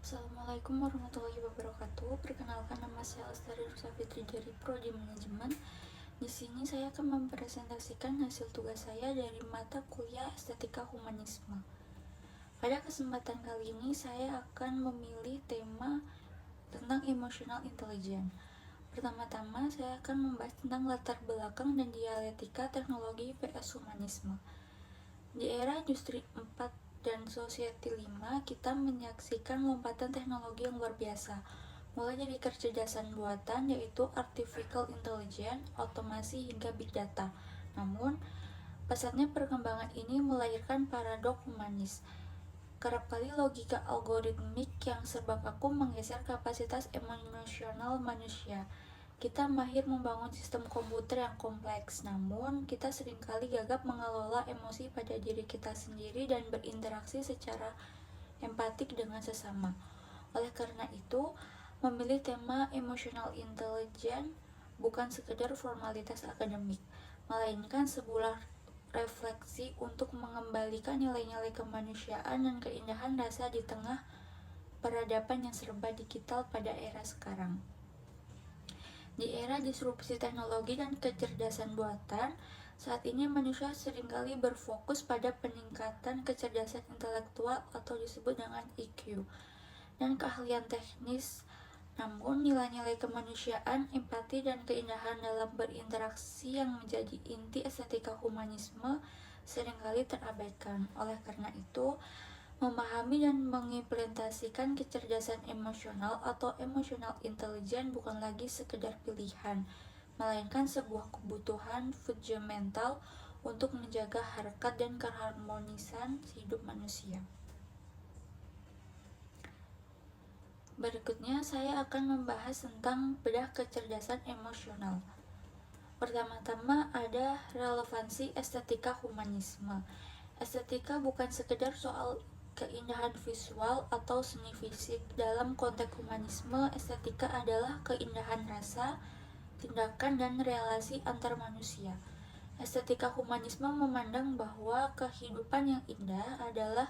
Assalamualaikum warahmatullahi wabarakatuh. Perkenalkan, nama saya Lestari Rusafitri dari Prodi Manajemen. Di sini saya akan mempresentasikan hasil tugas saya dari mata kuliah Estetika Humanisme. Pada kesempatan kali ini saya akan memilih tema tentang emotional intelligence. Pertama-tama saya akan membahas tentang latar belakang dan dialektika teknologi vs humanisme. Di era industri 4 dan Society 5, kita menyaksikan lompatan teknologi yang luar biasa, mulai dari kecerdasan buatan yaitu artificial intelligence, otomasi hingga big data. Namun, pesatnya perkembangan ini melahirkan paradok humanis. Kerap kali logika algoritmik yang serba kaku menggeser kapasitas emosional manusia. Kita mahir membangun sistem komputer yang kompleks, namun kita seringkali gagap mengelola emosi pada diri kita sendiri dan berinteraksi secara empatik dengan sesama. Oleh karena itu, memilih tema emotional intelligence bukan sekedar formalitas akademik, melainkan sebuah refleksi untuk mengembalikan nilai-nilai kemanusiaan dan keindahan rasa di tengah peradaban yang serba digital pada era sekarang. Di era disrupsi teknologi dan kecerdasan buatan, saat ini manusia seringkali berfokus pada peningkatan kecerdasan intelektual atau disebut dengan EQ dan keahlian teknis. Namun, nilai-nilai kemanusiaan, empati, dan keindahan dalam berinteraksi yang menjadi inti estetika humanisme seringkali terabaikan. Oleh karena itu, memahami dan mengimplementasikan kecerdasan emosional atau emotional intelligence bukan lagi sekedar pilihan, melainkan sebuah kebutuhan fundamental untuk menjaga harkat dan keharmonisan hidup manusia. Berikutnya saya akan membahas tentang bedah kecerdasan emosional. Pertama-tama ada relevansi estetika humanisme. Estetika bukan sekedar soal keindahan visual atau seni fisik. Dalam konteks humanisme, estetika adalah keindahan rasa, tindakan, dan relasi antar manusia. Estetika humanisme memandang bahwa kehidupan yang indah adalah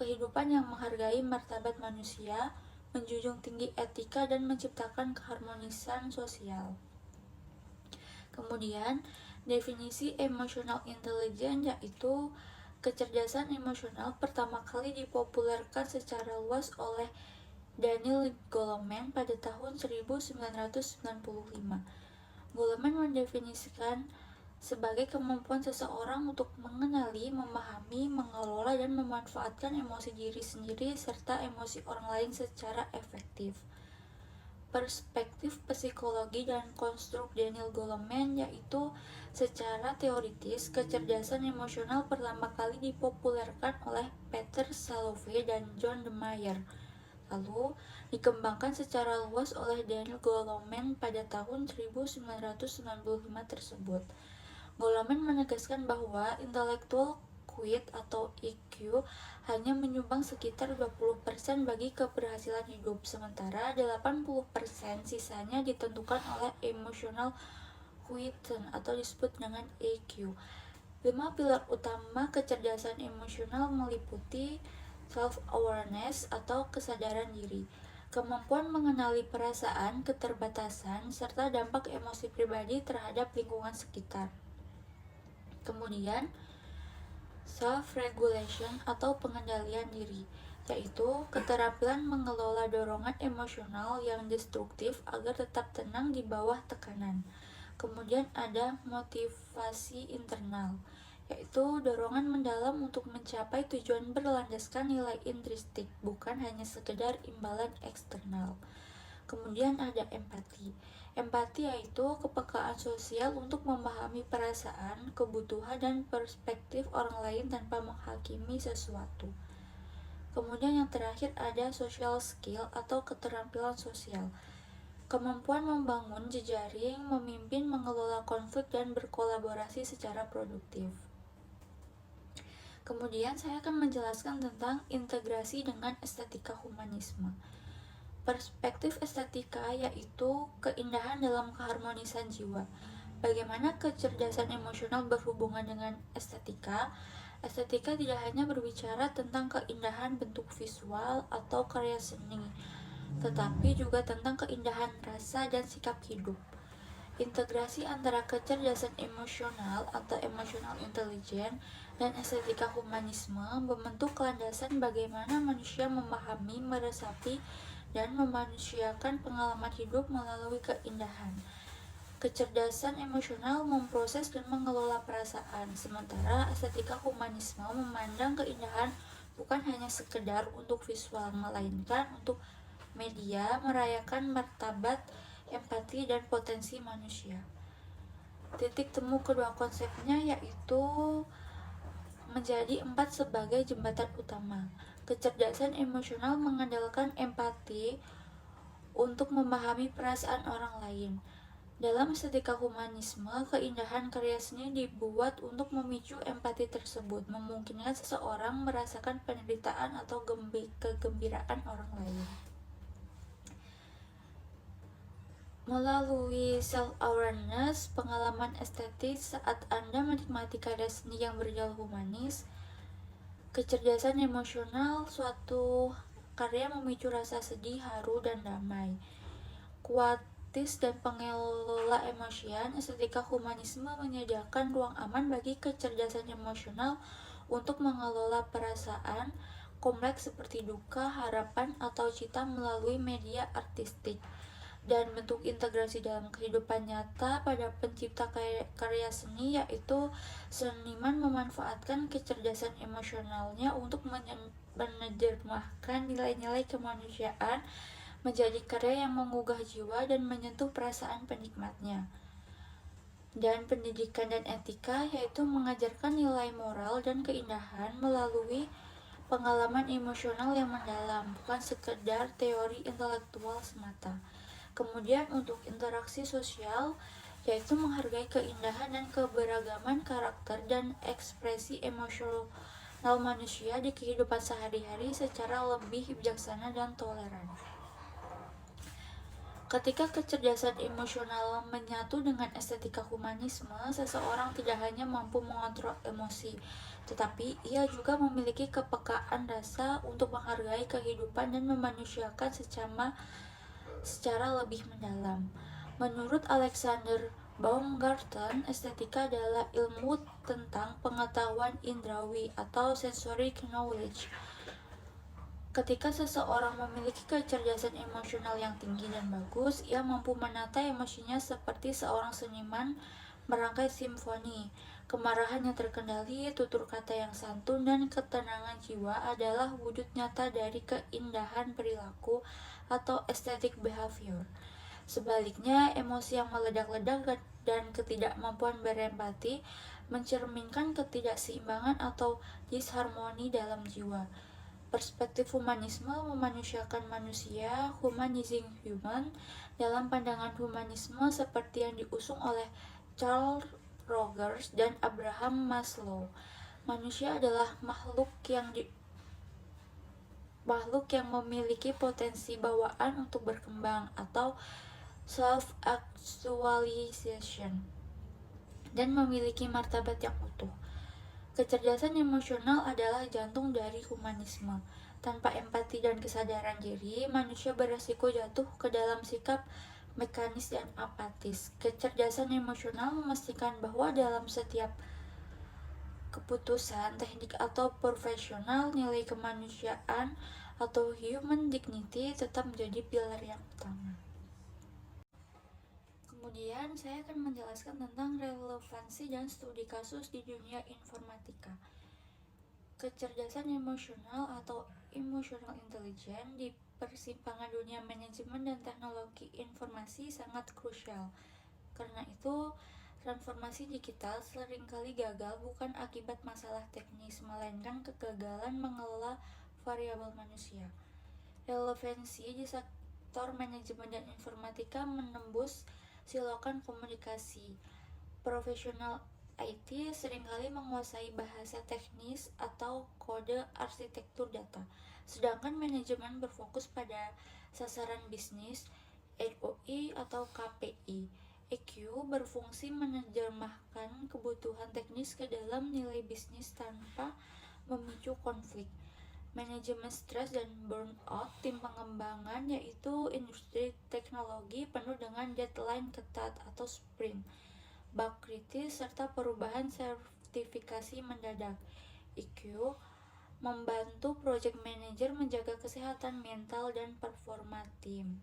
kehidupan yang menghargai martabat manusia, menjunjung tinggi etika, dan menciptakan keharmonisan sosial. Kemudian, definisi emotional intelligence yaitu kecerdasan emosional pertama kali dipopulerkan secara luas oleh Daniel Goleman pada tahun 1995. Goleman mendefinisikan sebagai kemampuan seseorang untuk mengenali, memahami, mengelola, dan memanfaatkan emosi diri sendiri serta emosi orang lain secara efektif. Perspektif psikologi dan konstruk Daniel Goleman yaitu secara teoritis, kecerdasan emosional pertama kali dipopulerkan oleh Peter Salovey dan John de Meyer, lalu dikembangkan secara luas oleh Daniel Goleman pada tahun 1995 tersebut. Goleman menegaskan bahwa intellectual quotient atau EQ hanya menyumbang sekitar 20% bagi keberhasilan hidup, sementara 80% sisanya ditentukan oleh emotional quotient atau disebut dengan EQ. 5 pilar utama kecerdasan emosional meliputi self-awareness atau kesadaran diri, kemampuan mengenali perasaan, keterbatasan, serta dampak emosi pribadi terhadap lingkungan sekitar. Kemudian, self-regulation atau pengendalian diri, yaitu keterampilan mengelola dorongan emosional yang destruktif agar tetap tenang di bawah tekanan. Kemudian ada motivasi internal, yaitu dorongan mendalam untuk mencapai tujuan berlandaskan nilai intrinsik, bukan hanya sekedar imbalan eksternal. Kemudian ada empati. Empati yaitu kepekaan sosial untuk memahami perasaan, kebutuhan, dan perspektif orang lain tanpa menghakimi sesuatu. Kemudian yang terakhir ada social skill atau keterampilan sosial. Kemampuan membangun jejaring, memimpin, mengelola konflik, dan berkolaborasi secara produktif. Kemudian saya akan menjelaskan tentang integrasi dengan estetika humanisme. Perspektif estetika yaitu keindahan dalam keharmonisan jiwa. Bagaimana kecerdasan emosional berhubungan dengan estetika? Estetika tidak hanya berbicara tentang keindahan bentuk visual atau karya seni, tetapi juga tentang keindahan rasa dan sikap hidup. Integrasi antara kecerdasan emosional atau emotional intelligence dan estetika humanisme membentuk landasan bagaimana manusia memahami, meresapi, dan memanusiakan pengalaman hidup melalui keindahan. Kecerdasan emosional memproses dan mengelola perasaan, sementara estetika humanisme memandang keindahan bukan hanya sekedar untuk visual, melainkan untuk media, merayakan martabat, empati, dan potensi manusia. Titik temu kedua konsepnya yaitu menjadi 4 sebagai jembatan utama. Kecerdasan emosional mengandalkan empati untuk memahami perasaan orang lain. Dalam estetika humanisme, keindahan karya seni dibuat untuk memicu empati tersebut, memungkinkan seseorang merasakan penderitaan atau kegembiraan orang lain. Melalui self-awareness, pengalaman estetik saat Anda menikmati karya seni yang berjalur humanis, kecerdasan emosional, suatu karya memicu rasa sedih, haru, dan damai. Dan pengelola emosian, estetika humanisme menyediakan ruang aman bagi kecerdasan emosional untuk mengelola perasaan kompleks seperti duka, harapan, atau cita melalui media artistik dan bentuk integrasi dalam kehidupan nyata pada pencipta karya seni, yaitu seniman memanfaatkan kecerdasan emosionalnya untuk menerjemahkan nilai-nilai kemanusiaan menjadi karya yang menggugah jiwa dan menyentuh perasaan penikmatnya. Dan pendidikan dan etika yaitu mengajarkan nilai moral dan keindahan melalui pengalaman emosional yang mendalam, bukan sekedar teori intelektual semata. Kemudian untuk interaksi sosial yaitu menghargai keindahan dan keberagaman karakter dan ekspresi emosional manusia di kehidupan sehari-hari secara lebih bijaksana dan toleran. Ketika kecerdasan emosional menyatu dengan estetika humanisme, seseorang tidak hanya mampu mengontrol emosi, tetapi ia juga memiliki kepekaan rasa untuk menghargai kehidupan dan memanusiakan secara lebih mendalam. Menurut Alexander Baumgarten, estetika adalah ilmu tentang pengetahuan indrawi atau sensory knowledge. Ketika seseorang memiliki kecerdasan emosional yang tinggi dan bagus, ia mampu menata emosinya seperti seorang seniman merangkai simfoni. Kemarahan yang terkendali, tutur kata yang santun, dan ketenangan jiwa adalah wujud nyata dari keindahan perilaku atau aesthetic behavior. Sebaliknya, emosi yang meledak-ledak dan ketidakmampuan berempati mencerminkan ketidakseimbangan atau disharmoni dalam jiwa. Perspektif humanisme memanusiakan manusia, humanizing human. Dalam pandangan humanisme seperti yang diusung oleh Carl Rogers dan Abraham Maslow, manusia adalah makhluk yang memiliki potensi bawaan untuk berkembang atau self-actualization dan memiliki martabat yang utuh. Kecerdasan emosional adalah jantung dari humanisme. Tanpa empati dan kesadaran diri, manusia beresiko jatuh ke dalam sikap mekanis dan apatis. Kecerdasan emosional memastikan bahwa dalam setiap keputusan, teknik atau profesional, nilai kemanusiaan atau human dignity tetap menjadi pilar yang utama. Kemudian saya akan menjelaskan tentang relevansi dan studi kasus di dunia informatika. Kecerdasan emosional atau emotional intelligence di persimpangan dunia manajemen dan teknologi informasi sangat krusial. Karena itu, transformasi digital seringkali gagal bukan akibat masalah teknis, melainkan kegagalan mengelola variabel manusia. Relevansi di sektor manajemen dan informatika menembus silokan komunikasi. Profesional IT seringkali menguasai bahasa teknis atau kode arsitektur data, sedangkan manajemen berfokus pada sasaran bisnis, ROI atau KPI. EQ berfungsi menerjemahkan kebutuhan teknis ke dalam nilai bisnis tanpa memicu konflik. Manajemen stres dan burnout tim pengembangan yaitu industri teknologi penuh dengan deadline ketat atau sprint, bug kritis, serta perubahan sertifikasi mendadak. EQ membantu project manager menjaga kesehatan mental dan performa tim.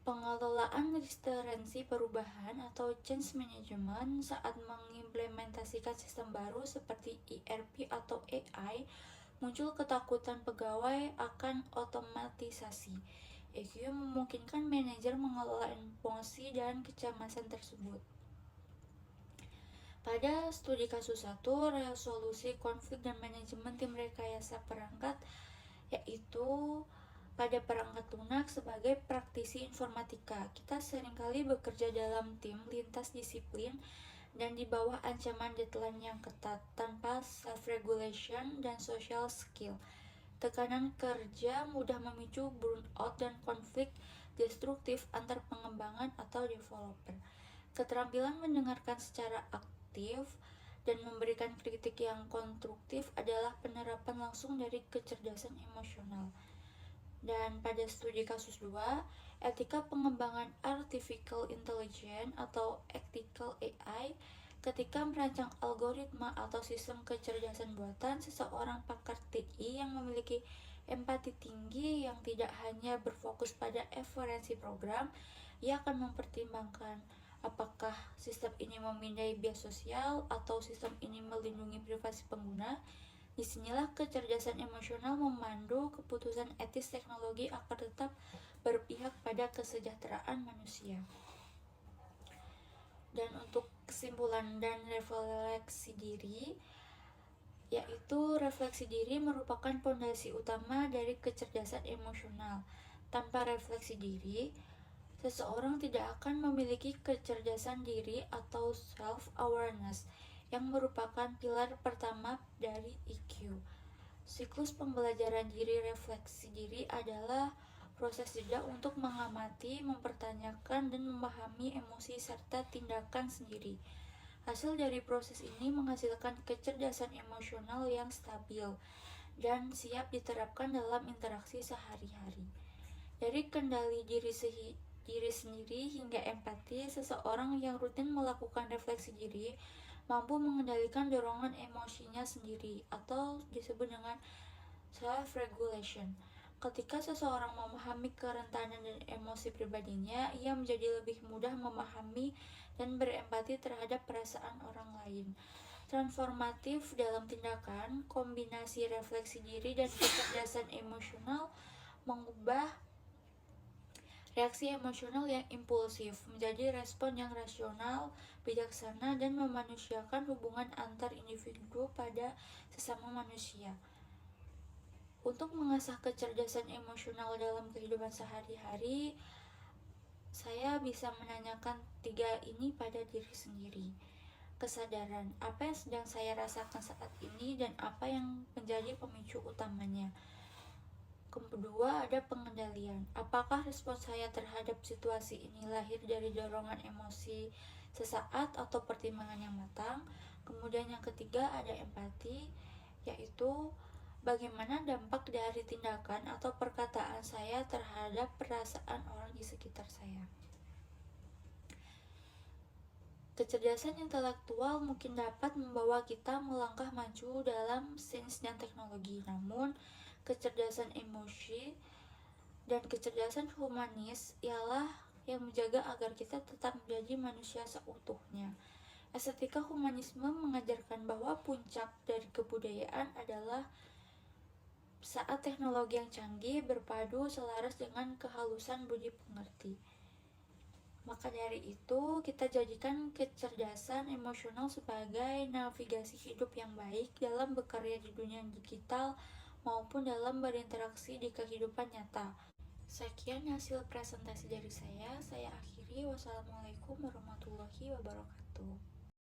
Pengelolaan restoransi perubahan atau change management saat mengimplementasikan sistem baru seperti ERP atau AI, muncul ketakutan pegawai akan otomatisasi. EQ memungkinkan manajer mengelola emosi dan kecemasan tersebut. Pada studi kasus 1, resolusi konflik dan manajemen tim rekayasa perangkat, yaitu pada perangkat lunak sebagai praktisi informatika. Kita seringkali bekerja dalam tim lintas disiplin dan di bawah ancaman deadline yang ketat, tanpa self-regulation dan social skill. Tekanan kerja mudah memicu burnout dan konflik destruktif antar pengembangan atau developer. Keterampilan mendengarkan secara aktif dan memberikan kritik yang konstruktif adalah penerapan langsung dari kecerdasan emosional. Dan pada studi kasus 2, etika pengembangan artificial intelligence atau ethical AI, ketika merancang algoritma atau sistem kecerdasan buatan, seseorang pakar TI yang memiliki empati tinggi yang tidak hanya berfokus pada eferensi program, ia akan mempertimbangkan apakah sistem ini memindai bias sosial atau sistem ini melindungi privasi pengguna. Disinilah kecerdasan emosional memandu keputusan etis teknologi akan tetap berpihak pada kesejahteraan manusia. Dan untuk kesimpulan dan refleksi diri, yaitu refleksi diri merupakan pondasi utama dari kecerdasan emosional. Tanpa refleksi diri, seseorang tidak akan memiliki kecerdasan diri atau self-awareness, yang merupakan pilar pertama dari EQ. Siklus pembelajaran diri refleksi diri adalah proses jeda untuk mengamati, mempertanyakan, dan memahami emosi serta tindakan sendiri. Hasil dari proses ini menghasilkan kecerdasan emosional yang stabil dan siap diterapkan dalam interaksi sehari-hari. Dari kendali diri sendiri hingga empati, seseorang yang rutin melakukan refleksi diri mampu mengendalikan dorongan emosinya sendiri atau disebut dengan self-regulation. Ketika seseorang memahami kerentanan dan emosi pribadinya, ia menjadi lebih mudah memahami dan berempati terhadap perasaan orang lain. Transformatif dalam tindakan, kombinasi refleksi diri dan kecerdasan emosional mengubah reaksi emosional yang impulsif menjadi respon yang rasional, bijaksana, dan memanusiakan hubungan antar individu pada sesama manusia. Untuk mengasah kecerdasan emosional dalam kehidupan sehari-hari, saya bisa menanyakan 3 ini pada diri sendiri. Kesadaran, apa yang sedang saya rasakan saat ini dan apa yang menjadi pemicu utamanya. Kedua, ada pengendalian. Apakah respon saya terhadap situasi ini lahir dari dorongan emosi sesaat atau pertimbangan yang matang? Kemudian yang ketiga, ada empati, yaitu bagaimana dampak dari tindakan atau perkataan saya terhadap perasaan orang di sekitar saya. Kecerdasan intelektual mungkin dapat membawa kita melangkah maju dalam sains dan teknologi, namun kecerdasan emosi dan kecerdasan humanis ialah yang menjaga agar kita tetap menjadi manusia seutuhnya. Estetika humanisme mengajarkan bahwa puncak dari kebudayaan adalah saat teknologi yang canggih berpadu selaras dengan kehalusan budi pekerti. Maka dari itu, kita jadikan kecerdasan emosional sebagai navigasi hidup yang baik dalam bekerja di dunia digital maupun dalam berinteraksi di kehidupan nyata. Sekian hasil presentasi dari saya akhiri. Wassalamualaikum warahmatullahi wabarakatuh.